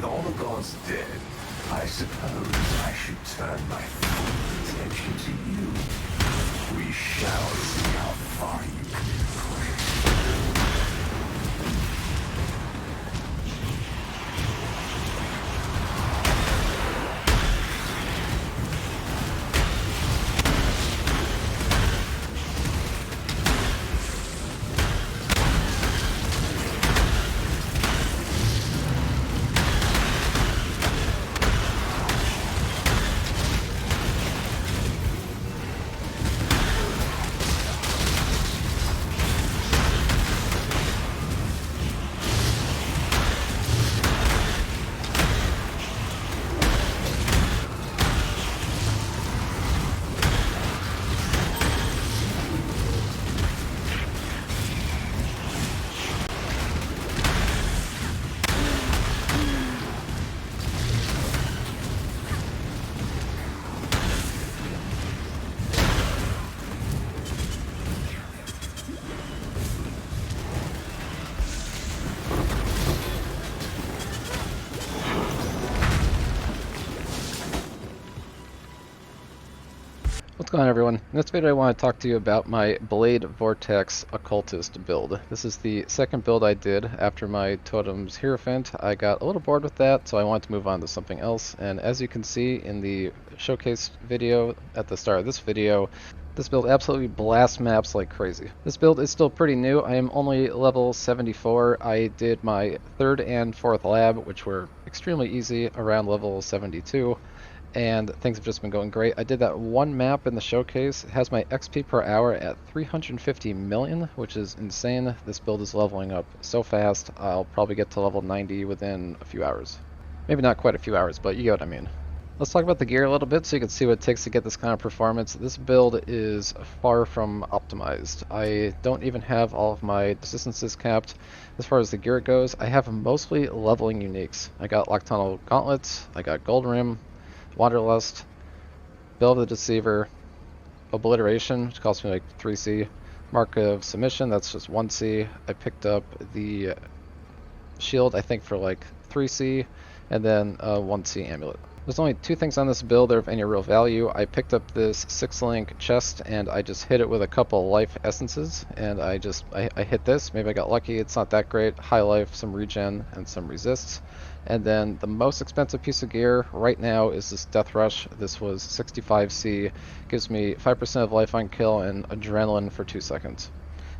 all the gods dead, I suppose I should turn my full attention to you. We shall see how far you can push. What's going on, everyone? In this video I want to talk to you about my Blade Vortex Occultist build. This is the second build I did after my Totem's Hierophant. I got a little bored with that, so I wanted to move on to something else, and as you can see in the showcase video at the start of this video, this build absolutely blasts maps like crazy. This build is still pretty new. I am only level 74. I did my third and fourth lab, which were extremely easy, around level 72. And things have just been going great. I did that one map in the showcase. It has my XP per hour at 350 million, which is insane. This build is leveling up so fast. I'll probably get to level 90 within a few hours. Maybe not quite a few hours, but you get what I mean. Let's talk about the gear a little bit so you can see what it takes to get this kind of performance. This build is far from optimized. I don't even have all of my distances capped. As far as the gear goes, I have mostly leveling uniques. I got Loctonnal Gauntlets, I got Gold Rim, Wanderlust, Bill of the Deceiver, Obliteration, which cost me like 3C, Mark of Submission, that's just 1C. I picked up the Shield, I think, for like 3C, and then a 1C Amulet. There's only two things on this build that are of any real value. I picked up this 6-link chest and I just hit it with a couple life essences, and I hit this. Maybe I got lucky, it's not that great. High life, some regen, and some resists. And then the most expensive piece of gear right now is this Death Rush. This was 65C, gives me 5% of life on kill and adrenaline for 2 seconds.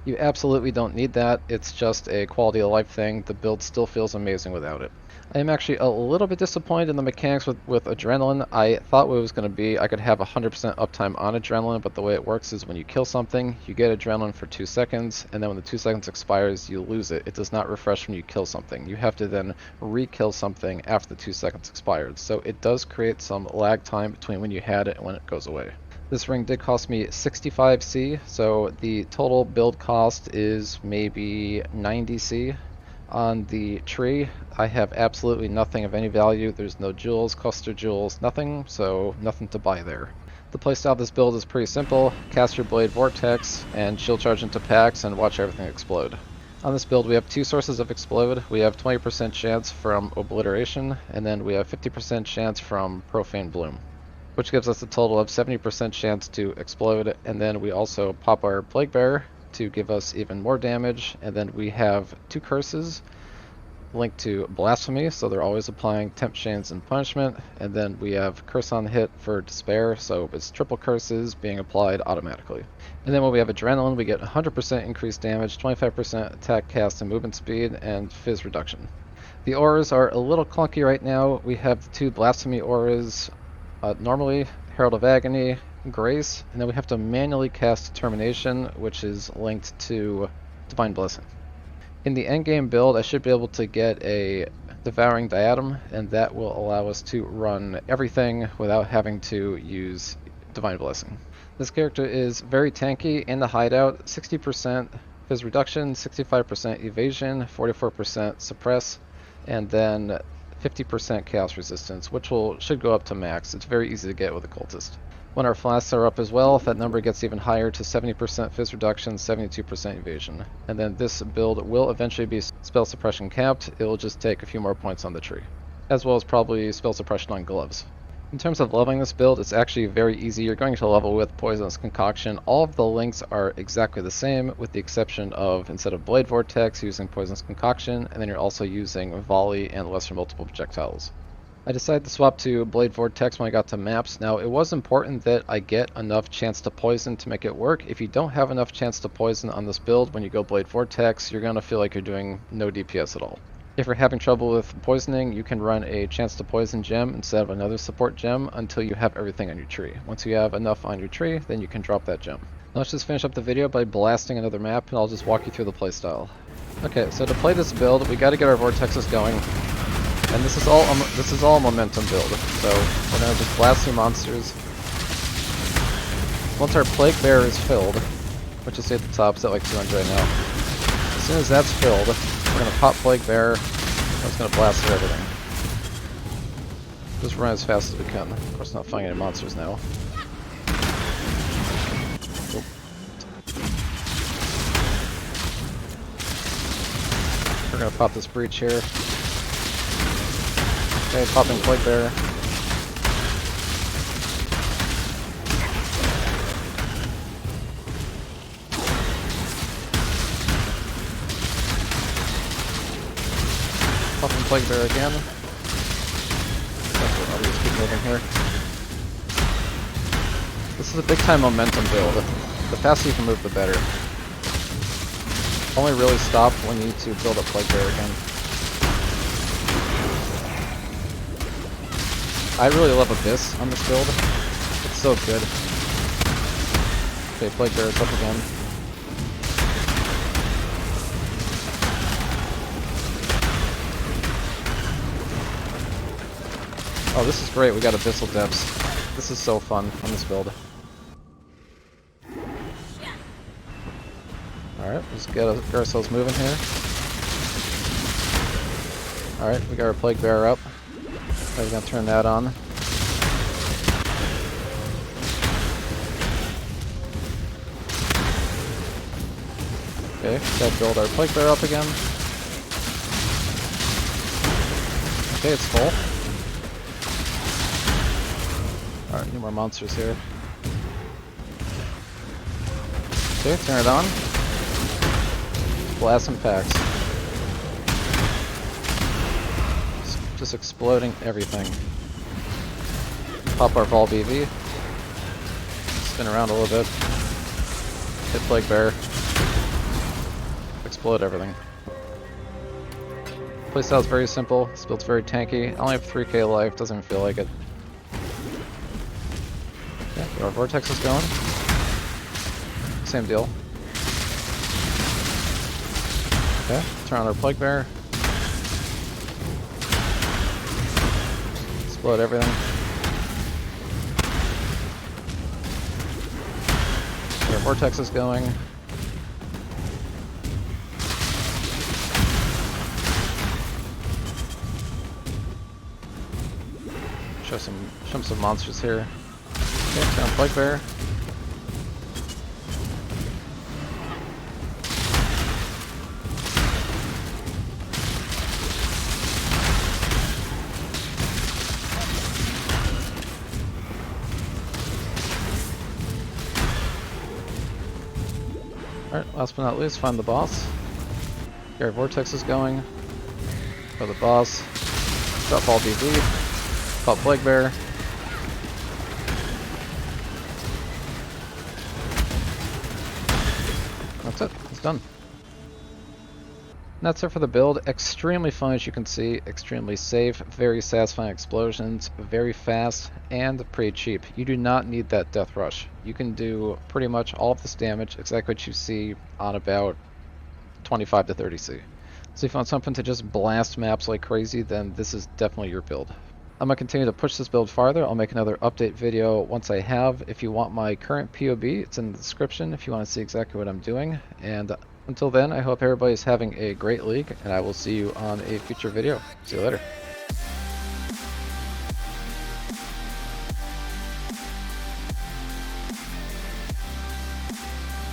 You absolutely don't need that, it's just a quality of life thing. The build still feels amazing without it. I am actually a little bit disappointed in the mechanics with adrenaline. I thought what it was going to be, I could have 100% uptime on adrenaline, but the way it works is when you kill something, you get adrenaline for 2 seconds, and then when the 2 seconds expires, you lose it. It does not refresh when you kill something. You have to then re-kill something after the 2 seconds expired. So it does create some lag time between when you had it and when it goes away. This ring did cost me 65C, so the total build cost is maybe 90C. On the tree, I have absolutely nothing of any value. There's no jewels, cluster jewels, nothing, so nothing to buy there. The playstyle of this build is pretty simple. Cast your Blade Vortex and shield charge into packs and watch everything explode. On this build we have two sources of explode. We have 20% chance from Obliteration, and then we have 50% chance from Profane Bloom, which gives us a total of 70% chance to explode. And then we also pop our Plague Bearer to give us even more damage, and then we have two curses linked to Blasphemy, so they're always applying temp chains and punishment, and then we have curse on hit for despair, so it's triple curses being applied automatically. And then when we have adrenaline, we get 100% increased damage, 25% attack, cast, and movement speed, and fizz reduction. The auras are a little clunky right now. We have the two Blasphemy auras normally, Herald of Agony, Grace, and then we have to manually cast Determination, which is linked to Divine Blessing. In the endgame build, I should be able to get a Devouring Diadem, and that will allow us to run everything without having to use Divine Blessing. This character is very tanky in the hideout, 60% Fizz Reduction, 65% Evasion, 44% Suppress, and then 50% Chaos Resistance, which should go up to max. It's very easy to get with a Cultist. When our flasks are up as well, that number gets even higher to 70% Fizz Reduction, 72% Evasion. And then this build will eventually be spell suppression capped. It will just take a few more points on the tree. as well as probably spell suppression on gloves. In terms of leveling this build, it's actually very easy. You're going to level with Poisonous Concoction. All of the links are exactly the same, with the exception of, instead of Blade Vortex, using Poisonous Concoction, and then you're also using Volley and Lesser Multiple Projectiles. I decided to swap to Blade Vortex when I got to maps. Now, it was important that I get enough chance to poison to make it work. If you don't have enough chance to poison on this build, when you go Blade Vortex, you're going to feel like you're doing no DPS at all. If you're having trouble with poisoning, you can run a chance to poison gem instead of another support gem until you have everything on your tree. Once you have enough on your tree, then you can drop that gem. Now let's just finish up the video by blasting another map, and I'll just walk you through the playstyle. Okay, so to play this build, we got to get our vortexes going, and this is all momentum build. So we're gonna just blast through monsters. Once our Plague Bearer is filled, which is at the top, it's at like 200 right now. As soon as that's filled, we're going to pop Plague Bearer, and it's going to blast through everything. Just run as fast as we can. Of course, not finding any monsters now. Oop. We're going to pop this breach here. Okay, popping Plague Bearer. Popping Plague Bearer again. I'll just keep moving here. This is a big time momentum build. The faster you can move, the better. Only really stop when you need to build up Plague Bearer again. I really love Abyss on this build. It's so good. Okay, Plague Bearer's up again. Oh, this is great. We got Abyssal Depths. This is so fun on this build. Alright, let's get ourselves moving here. Alright, we got our Plague Bearer up. We're going to turn that on. Okay, gotta build our Plague Bearer up again. Okay, it's full. Alright, need more monsters here. Okay, turn it on. Blast some packs. Just exploding everything. Pop our Vol BV. Spin around a little bit. Hit Plague Bearer. Explode everything. Playstyle is very simple. This build's very tanky. I only have 3k life, doesn't even feel like it. Yeah, get our vortex is going. Same deal. Okay, turn on our Plague Bearer. Explode everything. Get our vortex is going. Show some monsters here. Okay, turn on Plague Bearer. Alright, last but not least, find the boss. Get our vortex is going. For the boss. Drop all DV. Pop Plague Bearer. That's it. It's done. And that's it for the build. Extremely fun, as you can see. Extremely safe. Very satisfying explosions. Very fast. And pretty cheap. You do not need that death rush. You can do pretty much all of this damage, exactly what you see on about 25 to 30C. So if you want something to just blast maps like crazy, then this is definitely your build. I'm going to continue to push this build farther. I'll make another update video once I have. If you want my current POB, it's in the description if you want to see exactly what I'm doing. And until then, I hope everybody's having a great league, and I will see you on a future video. See you later.